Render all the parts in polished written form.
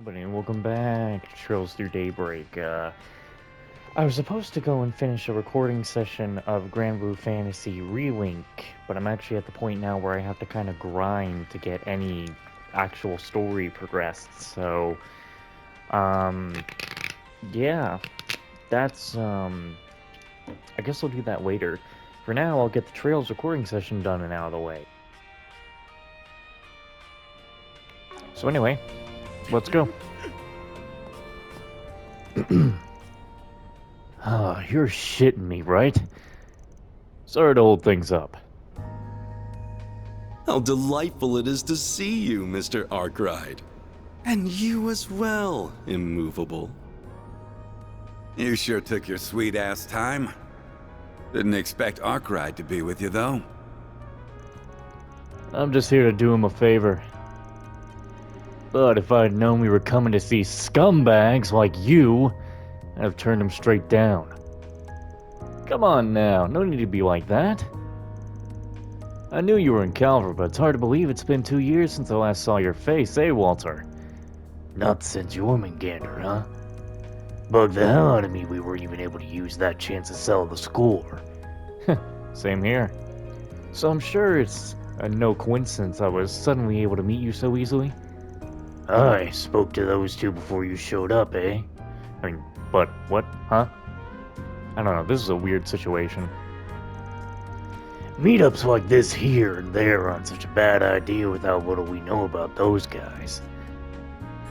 everybody, and welcome back to Trails Through Daybreak. I was supposed to go and finish a recording session of Grand Blue Fantasy Relink, but I'm actually at the point now where I have to kind of grind to get any actual story progressed, so, yeah, that's, I guess I'll do that later. For now, I'll get the Trails recording session done and out of the way. So anyway, let's go. You're shitting me, right? Sorry to hold things up. How delightful it is to see you, Mr. Arkwright. And you as well, Immovable. You sure took your sweet-ass time. Didn't expect Arkwright to be with you, though. I'm just here to do him a favor. But if I'd known we were coming to see scumbags like you, I'd have turned him straight down. Come on now, no need to be like that. I knew you were in Calver, but it's hard to believe it's been 2 years since I last saw your face, eh, Walter? Not since Jormungandr, huh? Bugged the hell out of me we weren't even able to use that chance to settle the score. Same here. So I'm sure it's no coincidence I was suddenly able to meet you so easily. I spoke to those two before you showed up, eh? I mean, but what? Huh? I don't know, this is a weird situation. Meetups like this here and there aren't such a bad idea without what we know about those guys.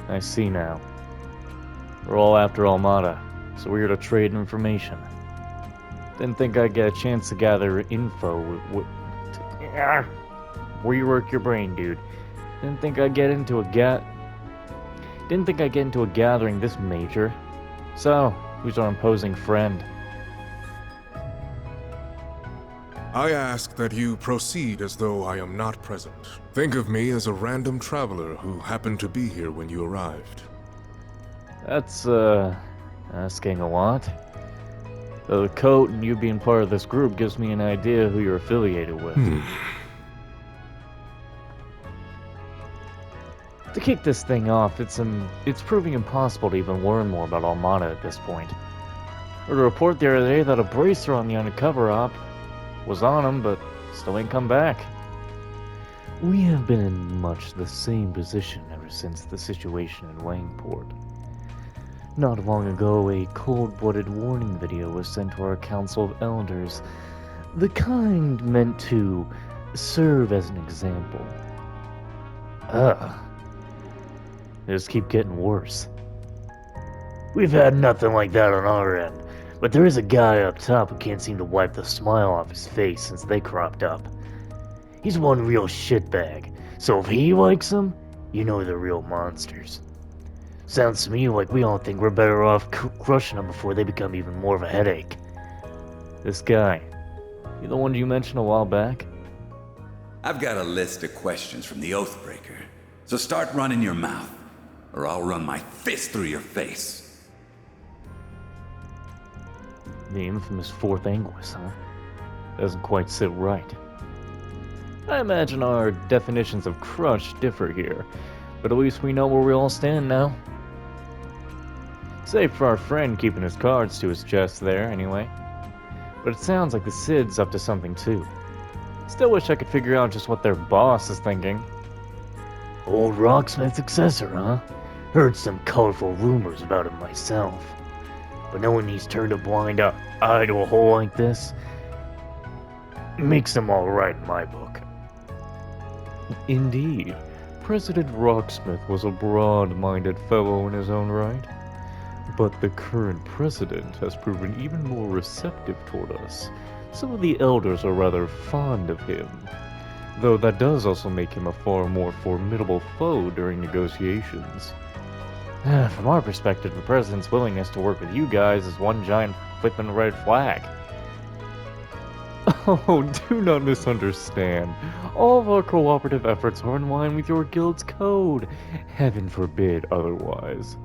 I see now. We're all after Almada, so we're here to trade information. Didn't think I'd get a chance to gather info. Rework your brain, dude. Didn't think I'd get into a gathering this major. So, who's our imposing friend? I ask that you proceed as though I am not present. Think of me as a random traveler who happened to be here when you arrived. That's, asking a lot. The coat and you being part of this group gives me an idea who you're affiliated with. To kick this thing off, it's proving impossible to even learn more about Almada at this point. I heard a report the other day that a bracer on the undercover op was on him, but still ain't come back. We have been in much the same position ever since the situation in Langport. Not long ago, a cold-blooded warning video was sent to our Council of Elders, the kind meant to serve as an example. They just keep getting worse. We've had nothing like that on our end, but there is a guy up top who can't seem to wipe the smile off his face since they cropped up. He's one real shitbag, so if he likes them, you know they're real monsters. Sounds to me like we all think we're better off crushing them before they become even more of a headache. This guy, you the one you mentioned a while back? I've got a list of questions from the Oathbreaker, so start running your mouth, or I'll run my fist through your face. The infamous Fourth Anguis, huh? Doesn't quite sit right. I imagine our definitions of crush differ here, but at least we know where we all stand now. Save for our friend keeping his cards to his chest there, anyway. But it sounds like the Cid's up to something too. Still wish I could figure out just what their boss is thinking. Old Rocksmith's successor, huh? Heard some colorful rumors about him myself. But knowing he's turned a blind eye to a hole like this makes him alright in my book. Indeed, President Rocksmith was a broad-minded fellow in his own right. But the current president has proven even more receptive toward us. Some of the elders are rather fond of him, though that does also make him a far more formidable foe during negotiations. From our perspective, the president's willingness to work with you guys is one giant flippin' red flag. Oh, do not misunderstand. All of our cooperative efforts are in line with your guild's code. Heaven forbid otherwise.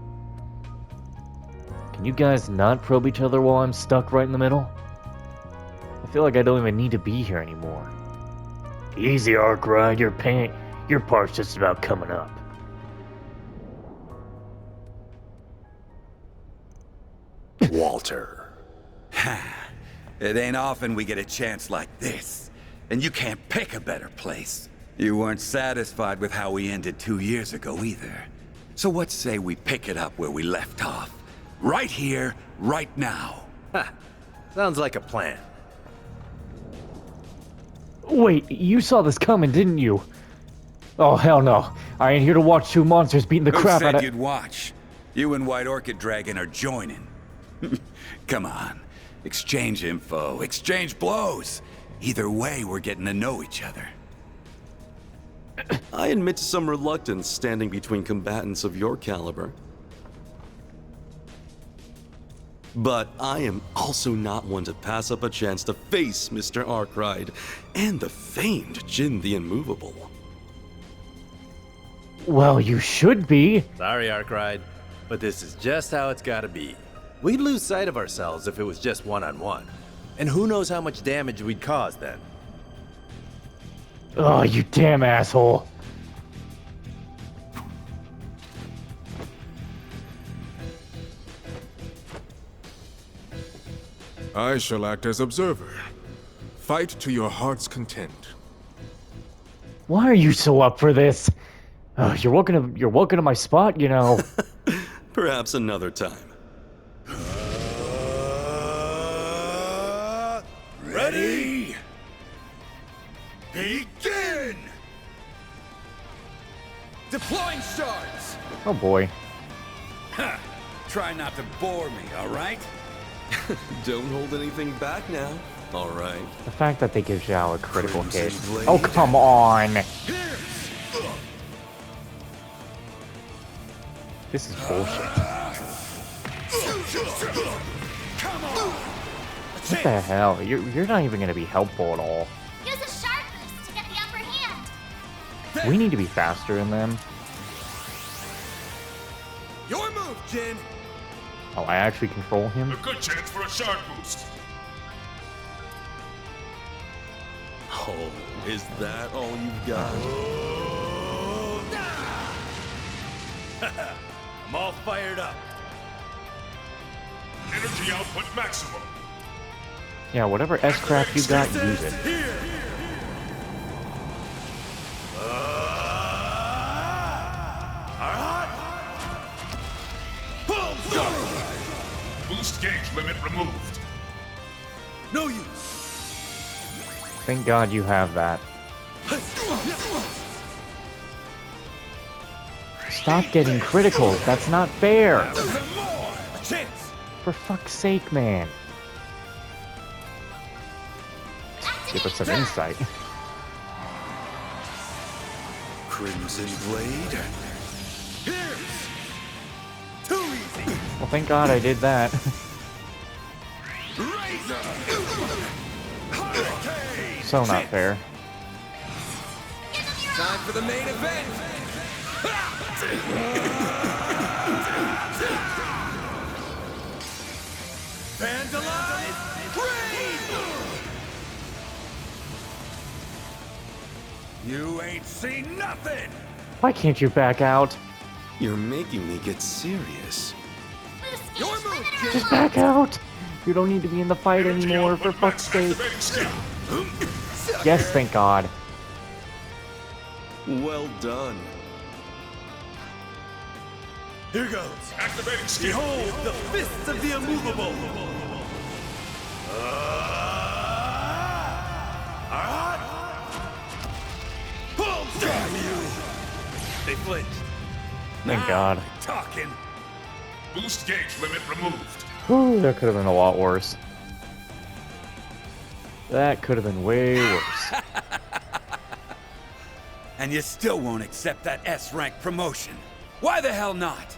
Can you guys not probe each other while I'm stuck right in the middle? I feel like I don't even need to be here anymore. Easy, Arkwright, your part's just about coming up. Walter. It ain't often we get a chance like this, and you can't pick a better place. You weren't satisfied with how we ended 2 years ago either. So what say we pick it up where we left off? Right here, right now. Ha! Sounds like a plan. Wait, you saw this coming, didn't you? Oh, hell no. I ain't here to watch two monsters beating the Who crap out said of- you'd watch? You and White Orchid Dragon are joining. Come on. Exchange info, exchange blows. Either way, we're getting to know each other. I admit to some reluctance standing between combatants of your caliber. But I am also not one to pass up a chance to face Mr. Arkwright and the famed Jin the Immovable. Well, you should be. Sorry, Arkwright, but this is just how it's gotta be. We'd lose sight of ourselves if it was just one-on-one. And who knows how much damage we'd cause then. Oh, you damn asshole. I shall act as observer. Fight to your heart's content. Why are you so up for this? You're welcome to my spot, you know. Perhaps another time. Ready? Begin! Deploying shards! Oh boy. Try not to bore me, alright? Don't hold anything back now. All right. The fact that they give Zhao a critical Crimson hit. Blade. Oh, come on. This is bullshit. What the hell? You're not even gonna be helpful at all. Use a sharp boost to get the upper hand. We need to be faster than them. Your move, Jin! Oh, I actually control him? A good chance for a shard boost. Oh, is that all you've got? I'm all fired up. Energy output maximum. Yeah, whatever S-crap you got, use it. Boost gauge limit removed. No use! Thank God you have that. Stop getting criticals. That's not fair. A chance! For fuck's sake, man. Give us some insight. Crimson Blade? Here's too easy! Well, thank God I did that. Razor! Hurricane! So not fair. Time for the main event! Vandalize! Raid! You ain't seen nothing! Why can't you back out? You're making me get serious. Boost Your gauge move, limiter Jin! Just back out. You don't need to be in the fight anymore, for fuck's sake. Activating skill. Yes, thank God. Well done. Here goes! Activating skill. Behold the fists of the immovable! Boom! Damn you! They flinched. Thank Now God. we're talking. Boost gauge limit removed. Whew, that could have been a lot worse. That could have been way worse. And you still won't accept that S-rank promotion. Why the hell not?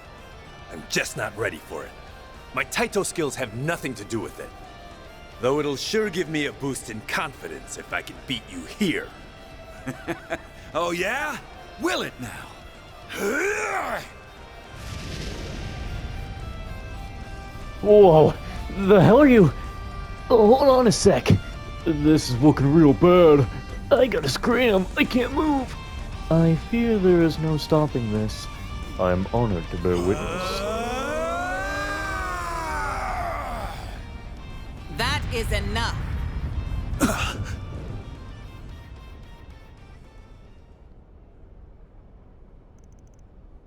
I'm just not ready for it. My Taito skills have nothing to do with it. Though it'll sure give me a boost in confidence if I can beat you here. Oh yeah? Will it now? Whoa, the hell are you? Oh, hold on a sec. This is looking real bad. I gotta scram. I can't move. I fear there is no stopping this. I am honored to bear witness. is enough.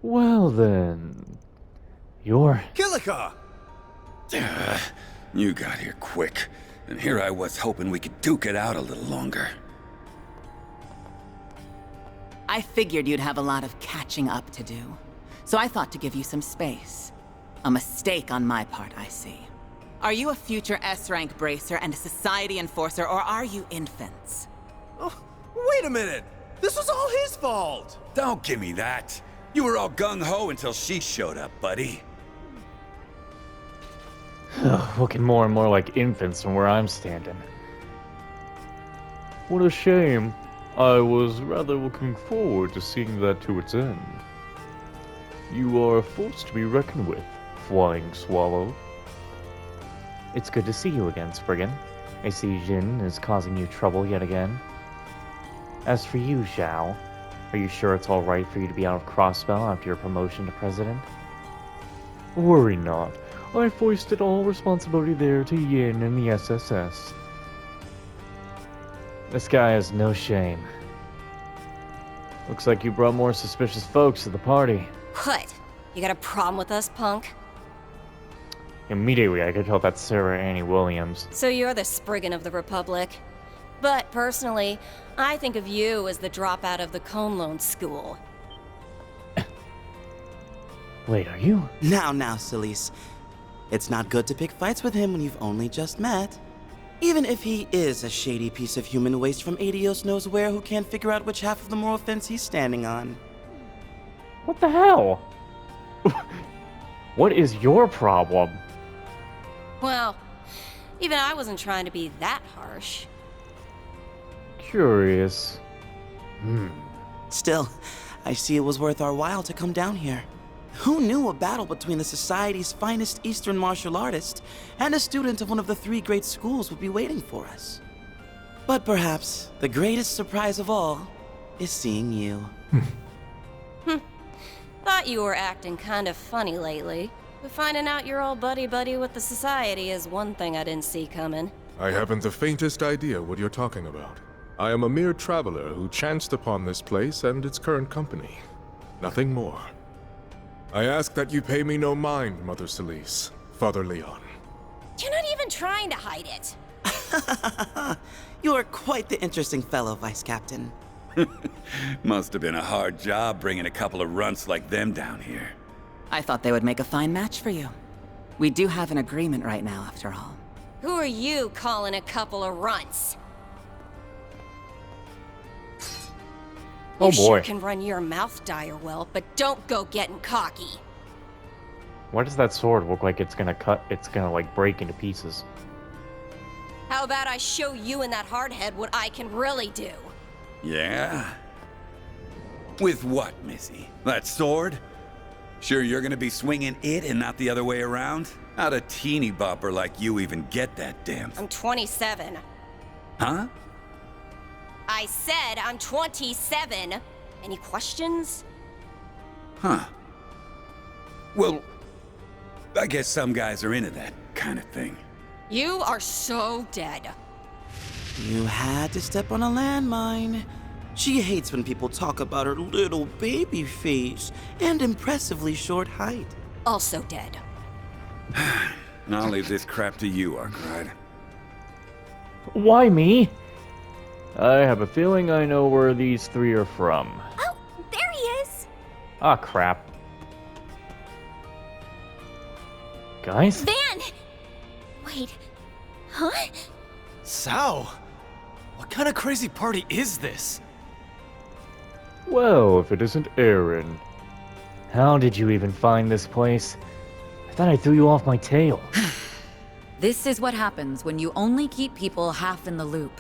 Well then, you're... Kilika! You got here quick, and here I was hoping we could duke it out a little longer. I figured you'd have a lot of catching up to do, so I thought to give you some space. A mistake on my part, I see. Are you a future S-rank bracer and a society enforcer, or are you infants? Oh, wait a minute! This was all his fault! Don't give me that. You were all gung-ho until she showed up, buddy. Looking more and more like infants from where I'm standing. What a shame. I was rather looking forward to seeing that to its end. You are a force to be reckoned with, Flying Swallow. It's good to see you again, Spriggan. I see Jin is causing you trouble yet again. As for you, Zhao, are you sure it's alright for you to be out of Crossbell after your promotion to president? Worry not. I foisted all responsibility there to Yin and the SSS. This guy has no shame. Looks like you brought more suspicious folks to the party. What? You got a problem with us, punk? Immediately I could tell that's Sarah Annie Williams. So you're the Spriggan of the Republic. But personally, I think of you as the dropout of the Conlone School. Wait, are you? Now, Celise. It's not good to pick fights with him when you've only just met. Even if he is a shady piece of human waste from Adios knows where who can't figure out which half of the moral fence he's standing on. What the hell? What is your problem? Well, even I wasn't trying to be that harsh. Curious. Still, I see it was worth our while to come down here. Who knew a battle between the Society's finest Eastern martial artist and a student of one of the 3 great schools would be waiting for us? But perhaps the greatest surprise of all is seeing you. Thought you were acting kind of funny lately. But finding out you're all buddy-buddy with the Society is one thing I didn't see coming. I haven't the faintest idea what you're talking about. I am a mere traveler who chanced upon this place and its current company. Nothing more. I ask that you pay me no mind, Mother Celise, Father Leon. You're not even trying to hide it. You are quite the interesting fellow, Vice Captain. Must have been a hard job bringing a couple of runts like them down here. I thought they would make a fine match for you. We do have an agreement right now, after all. Who are you calling a couple of runts? Oh You boy. sure can run your mouth dire well, but don't go getting cocky. Why does that sword look like it's gonna like break into pieces? How about I show you and that hardhead what I can really do? Yeah? With what, Missy? That sword? Sure you're gonna be swinging it and not the other way around? How'd a teeny bopper like you even get that damn... I'm 27. Huh? I said I'm 27. Any questions? Huh. Well, I guess some guys are into that kind of thing. You are so dead. You had to step on a landmine. She hates when people talk about her little baby face and impressively short height. Also dead. I'll leave this crap to you, Arkwright. Why me? I have a feeling I know where these 3 are from. Oh, there he is. Ah, crap. Guys? Van! Wait. Huh? Sao? What kind of crazy party is this? Well, if it isn't Aaron. How did you even find this place? I thought I threw you off my tail. This is what happens when you only keep people half in the loop.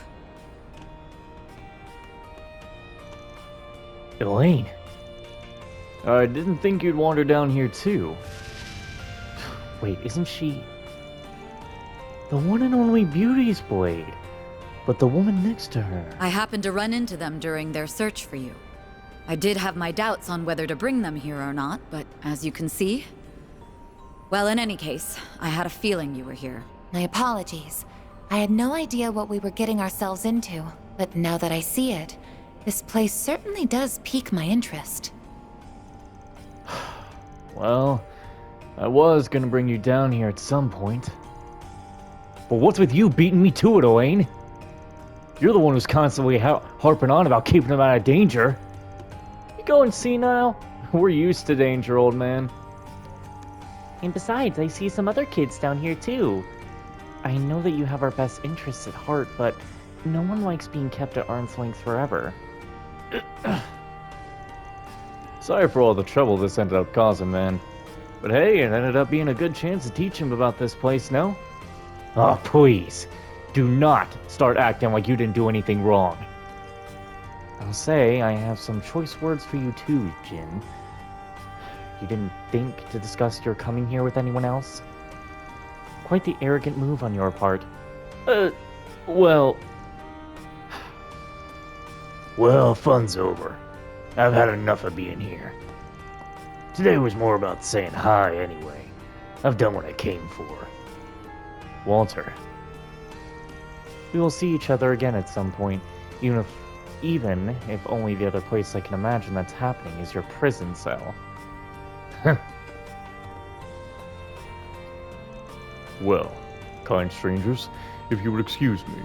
Elaine. I didn't think you'd wander down here too. Wait, isn't she... the one and only Beauty's Blade? But the woman next to her... I happened to run into them during their search for you. I did have my doubts on whether to bring them here or not, but as you can see... Well, in any case, I had a feeling you were here. My apologies. I had no idea what we were getting ourselves into, but now that I see it, this place certainly does pique my interest. Well, I was gonna bring you down here at some point. But what's with you beating me to it, Elaine? You're the one who's constantly harping on about keeping him out of danger. You going senile? We're used to danger, old man. And besides, I see some other kids down here too. I know that you have our best interests at heart, but no one likes being kept at arm's length forever. Sorry for all the trouble this ended up causing, man. But hey, it ended up being a good chance to teach him about this place, no? Oh, please. Do not start acting like you didn't do anything wrong. I'll say I have some choice words for you too, Jin. You didn't think to discuss your coming here with anyone else? Quite the arrogant move on your part. Well... Well, fun's over. I've had enough of being here. Today was more about saying hi anyway. I've done what I came for. Walter. We will see each other again at some point, even if only the other place I can imagine that's happening is your prison cell. Well, kind strangers, if you would excuse me.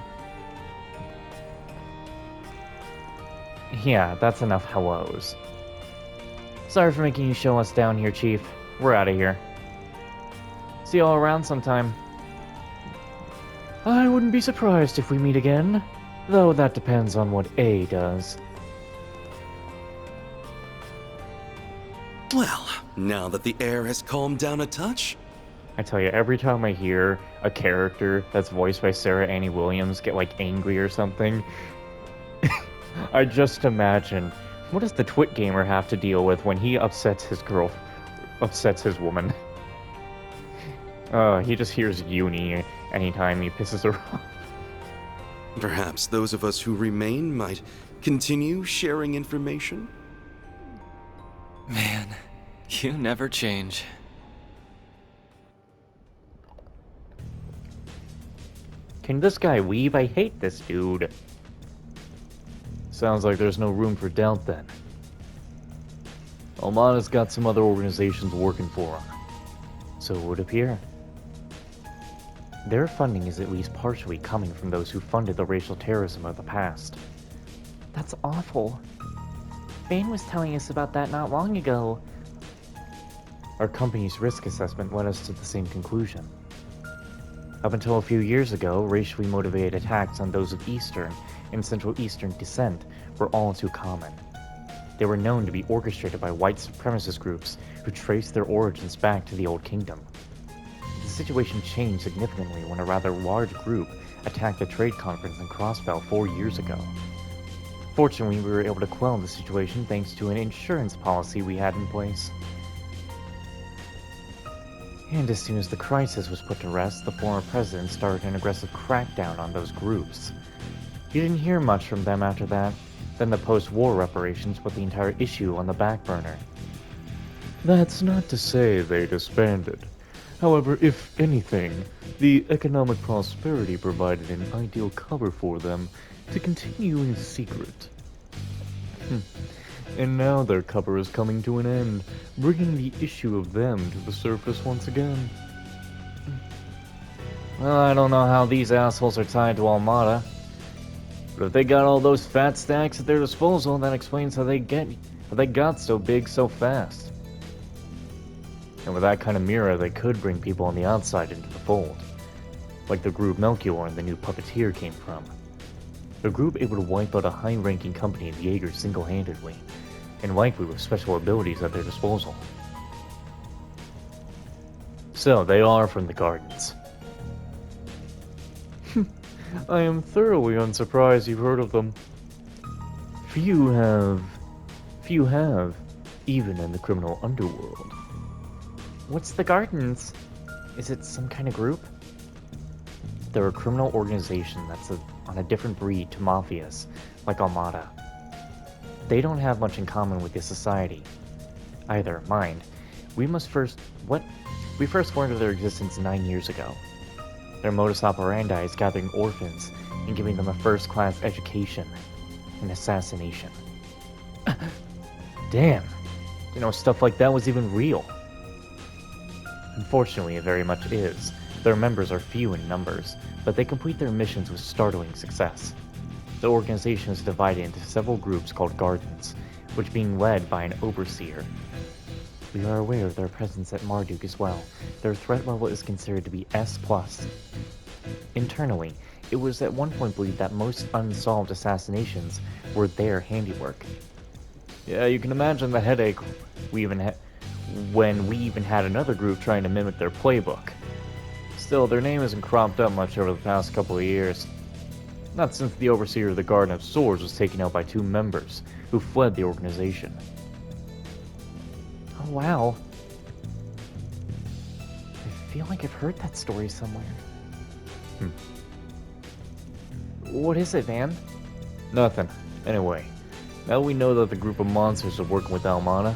Yeah, that's enough hellos. Sorry for making you show us down here, Chief. We're out of here. See you all around sometime. I wouldn't be surprised if we meet again, though that depends on what A does. Well, now that the air has calmed down a touch, I tell you, every time I hear a character that's voiced by Sarah Annie Williams get, like, angry or something, I just imagine, what does the Twit Gamer have to deal with when he upsets his woman? He just hears Uni anytime he pisses her off. perhaps those of us who remain might continue sharing information? Man, you never change. Can this guy weave? I hate this dude. Sounds like there's no room for doubt then. Almana's got some other organizations working for him. So it would appear. Their funding is at least partially coming from those who funded the racial terrorism of the past. That's awful. Bane was telling us about that not long ago. Our company's risk assessment led us to the same conclusion. Up until a few years ago, racially motivated attacks on those of Eastern and Central Eastern descent were all too common. They were known to be orchestrated by white supremacist groups who traced their origins back to the Old Kingdom. The situation changed significantly when a rather large group attacked the trade conference in Crossbell 4 years ago. Fortunately, we were able to quell the situation thanks to an insurance policy we had in place. And as soon as the crisis was put to rest, the former president started an aggressive crackdown on those groups. You didn't hear much from them after that. Then the post-war reparations put the entire issue on the back burner. That's not to say they disbanded. However, if anything, the economic prosperity provided an ideal cover for them to continue in secret. And now their cover is coming to an end, bringing the issue of them to the surface once again. Well, I don't know how these assholes are tied to Almada. But if they got all those fat stacks at their disposal, that explains how they got so big so fast. And with that kind of mirror, they could bring people on the outside into the fold. Like the group Melchior and the new puppeteer came from. The group able to wipe out a high-ranking company in Jaeger single-handedly, and likely with special abilities at their disposal. So, they are from the Gardens. I am thoroughly unsurprised you've heard of them. Few have, even in the criminal underworld. What's the Gardens? Is it some kind of group? They're a criminal organization that's on a different breed to mafias, like Almada. They don't have much in common with the society. Either, mind. We first learned of their existence 9 years ago. Their modus operandi is gathering orphans and giving them a first-class education and assassination. Damn, you know, stuff like that was even real. Unfortunately, it very much is. Their members are few in numbers, but they complete their missions with startling success. The organization is divided into several groups called Gardens, which being led by an overseer. We are aware of their presence at Marduk as well. Their threat level is considered to be S+. Internally, it was at one point believed that most unsolved assassinations were their handiwork. Yeah, you can imagine the headache when we even had another group trying to mimic their playbook. Still, their name hasn't cropped up much over the past couple of years. Not since the Overseer of the Garden of Swords was taken out by 2 members, who fled the organization. Oh wow. I feel like I've heard that story somewhere. What is it, Van? Nothing. Anyway, now we know that the group of monsters are working with Almana.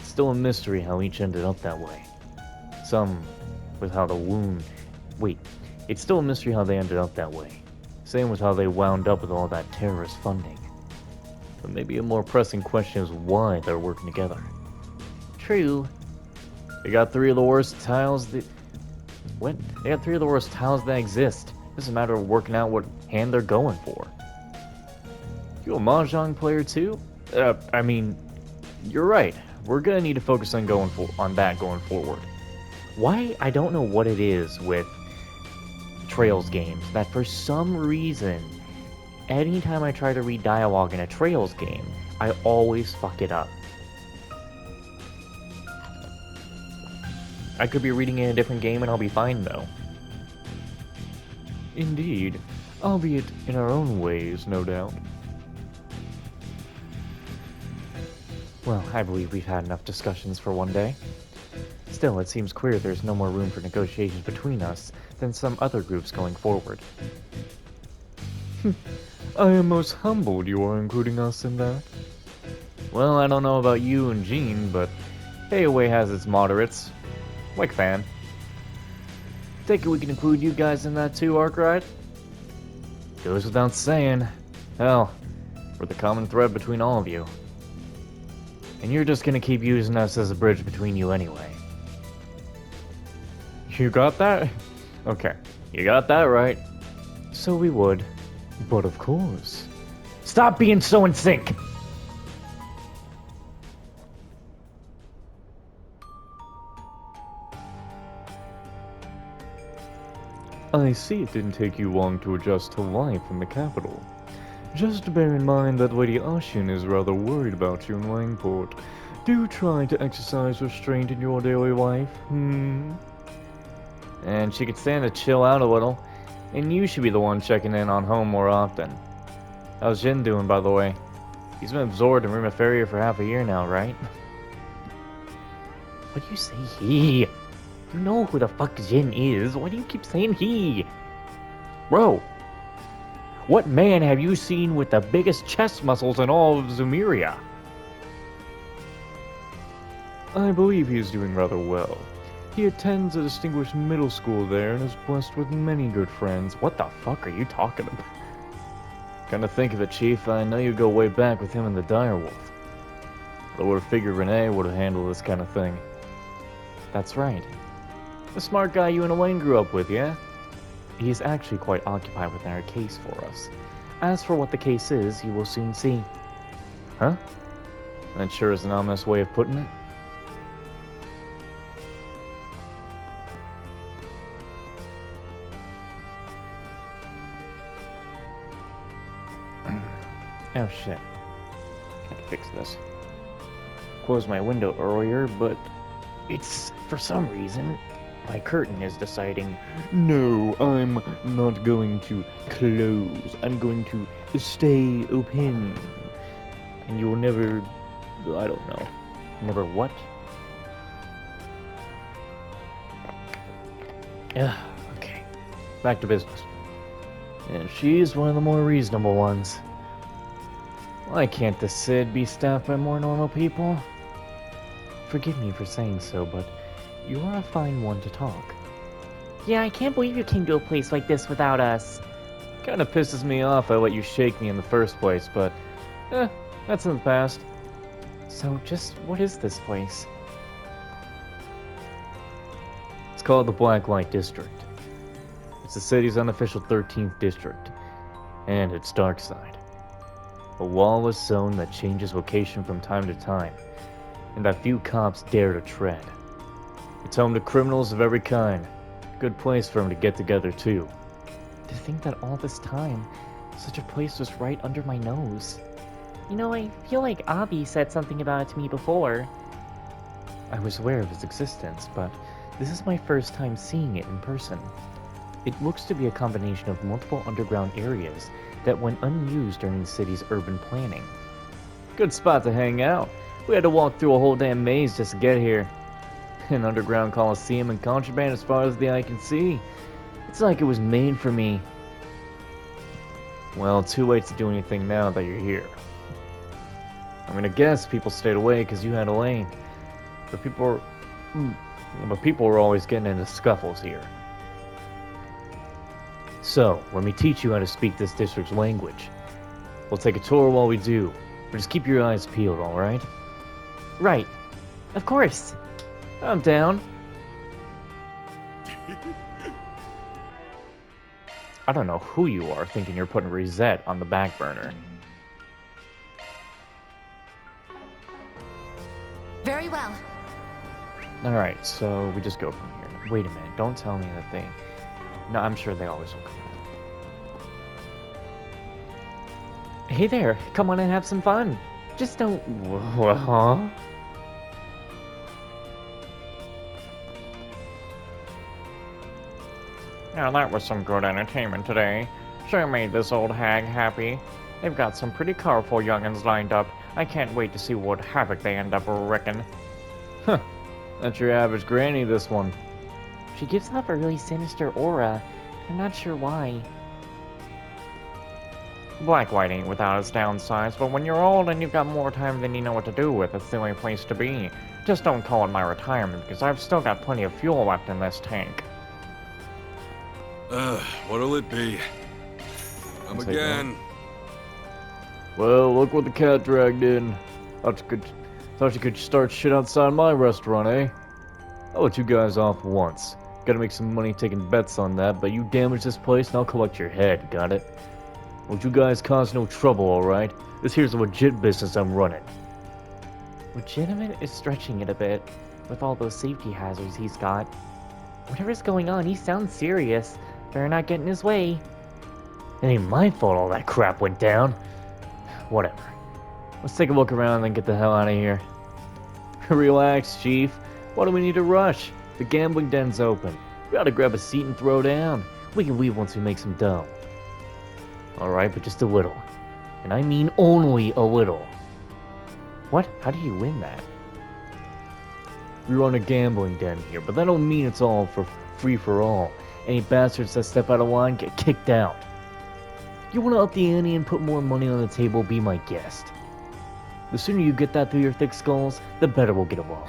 It's still a mystery how each ended up that way. Some with how the wound... Wait, it's still a mystery how they ended up that way. Same with how they wound up with all that terrorist funding. But maybe a more pressing question is why they're working together. True. They got 3 of the worst tiles that... What? They got 3 of the worst tiles that exist. It's a matter of working out what hand they're going for. You a Mahjong player too? I mean, you're right. We're gonna need to focus on that going forward. Why? I don't know what it is with Trails games that for some reason, anytime I try to read dialogue in a Trails game, I always fuck it up. I could be reading in a different game and I'll be fine though. Indeed, albeit in our own ways, no doubt. Well, I believe we've had enough discussions for one day. Still, it seems clear there's no more room for negotiations between us than some other groups going forward. I am most humbled you are including us in that. Well, I don't know about you and Jean, but AOA has its moderates. Like Fan. Take it we can include you guys in that too, Arkwright? Goes without saying. Hell, we're the common thread between all of you. And you're just gonna keep using us as a bridge between you anyway. You got that? Okay, you got that right. So we would. But of course. Stop being so in sync! I see it didn't take you long to adjust to life in the capital. Just bear in mind that Lady Ashin is rather worried about you in Langport. Do try to exercise restraint in your daily life, And she could stand to chill out a little, and you should be the one checking in on home more often. How's Jin doing, by the way? He's been absorbed in Rimaferia for half a year now, right? What do you say he? You know who the fuck Jin is. Why do you keep saying he? Bro, what man have you seen with the biggest chest muscles in all of Zumeria? I believe he is doing rather well. He attends a distinguished middle school there and is blessed with many good friends. What the fuck are you talking about? Come to think of it, Chief, I know you go way back with him and the Direwolf. I would have figured Renee would have handled this kind of thing. That's right. The smart guy you and Elaine grew up with, yeah? He is actually quite occupied with our case for us. As for what the case is, you will soon see. Huh? That sure is an ominous way of putting it. Oh shit. Gotta fix this. Closed my window earlier, but it's, for some reason, my curtain is deciding, no, I'm not going to close. I'm going to stay open. And you will never, I don't know. Never what? Okay. Back to business. And she's one of the more reasonable ones. Why can't the Cid be staffed by more normal people? Forgive me for saying so, but you are a fine one to talk. Yeah, I can't believe you came to a place like this without us. Kinda pisses me off I let you shake me in the first place, but that's in the past. So, just what is this place? It's called the Blacklight District. It's the city's unofficial 13th district, and its dark side. A lawless zone that changes location from time to time, and that few cops dare to tread. It's home to criminals of every kind. Good place for them to get together too. To think that all this time, such a place was right under my nose. You know, I feel like Abby said something about it to me before. I was aware of its existence, but this is my first time seeing it in person. It looks to be a combination of multiple underground areas that went unused during the city's urban planning. Good spot to hang out. We had to walk through a whole damn maze just to get here. An underground coliseum and contraband as far as the eye can see. It's like it was made for me. Well, too late to do anything now that you're here. I'm gonna guess people stayed away because you had a lane. But people were always getting into scuffles here. So, let me teach you how to speak this district's language. We'll take a tour while we do, but just keep your eyes peeled, alright? Right. Of course. I'm down. I don't know who you are thinking you're putting Rosette on the back burner. Very well. Alright, so we just go from here. Wait a minute, don't tell me that they... No, I'm sure they always will come. Hey there, come on and have some fun. Just don't... Huh? Now that was some good entertainment today. Sure made this old hag happy. They've got some pretty colorful youngins lined up. I can't wait to see what havoc they end up wrecking. Huh. That's your average granny, this one. She gives off a really sinister aura. I'm not sure why. Blacklight ain't without its downsides, but when you're old and you've got more time than you know what to do with, it's the only place to be. Just don't call it my retirement, because I've still got plenty of fuel left in this tank. What'll it be? Come again. Well, look what the cat dragged in. Thought you could start shit outside my restaurant, eh? I'll let you guys off once. Gotta make some money taking bets on that, but you damage this place and I'll collect your head, got it? Won't you guys cause no trouble, alright? This here's a legit business I'm running. Legitimate is stretching it a bit, with all those safety hazards he's got. Whatever's going on, he sounds serious. Better not get in his way. It ain't my fault all that crap went down. Whatever. Let's take a look around and then get the hell out of here. Relax, Chief. Why do we need to rush? The gambling den's open. We ought to grab a seat and throw down. We can leave once we make some dough. Alright, but just a little. And I mean only a little. What? How do you win that? We run a gambling den here, but that don't mean it's all for free for all. Any bastards that step out of line get kicked out. You want to up the ante and put more money on the table, be my guest. The sooner you get that through your thick skulls, the better we'll get along.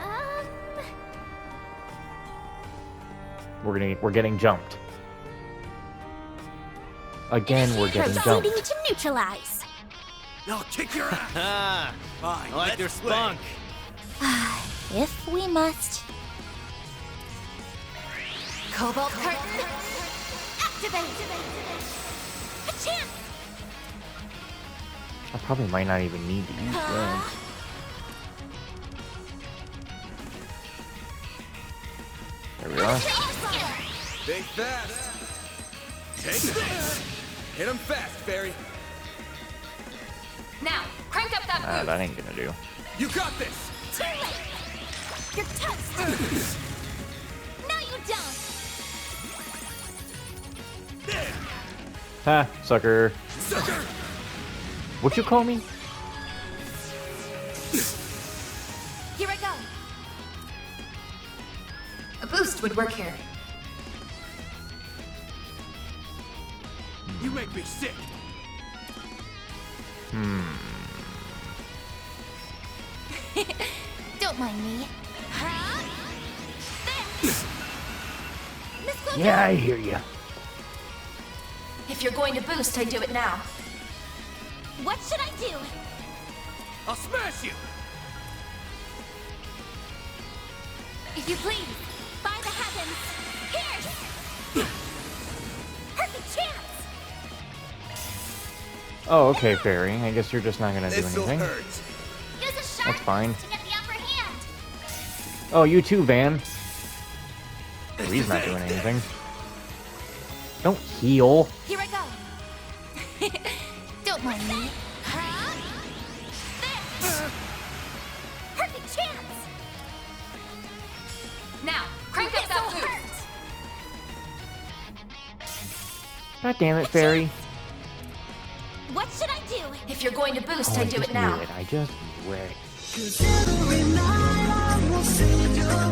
We're getting jumped. Again, we're getting jumped. Proceeding to neutralize. I'll kick your ass. Fine, I like your spunk. If we must. Cobalt curtain. Activate. A chance. I probably might not even need to use that. There we are. Stay fast. Take this. Hit him fast, Barry. Now, crank up that boost. That ain't gonna do. You got this. Too late. You're toast. No, you don't. Ha, sucker. Sucker. What'd you call me? Here I go. A boost would work here. You make me sick. Don't mind me. There. Miss Yeah, I hear you. If you're going to boost, I do it now. What should I do? I'll smash you! If you please, by the heavens, pierce! Perfect chance! Oh, okay, Fairy. I guess you're just not gonna do This'll anything. hurt. Use a sharp That's fine. to get the upper hand. Oh, you too, Van. Oh, he's not doing anything. Don't heal. Here I go. Don't mind me. There. Perfect chance. Now, crank up that boost. God damn it, Fairy. What should I do? If you're going to boost, Oh, I do it now. I just knew it. Every night I will sing your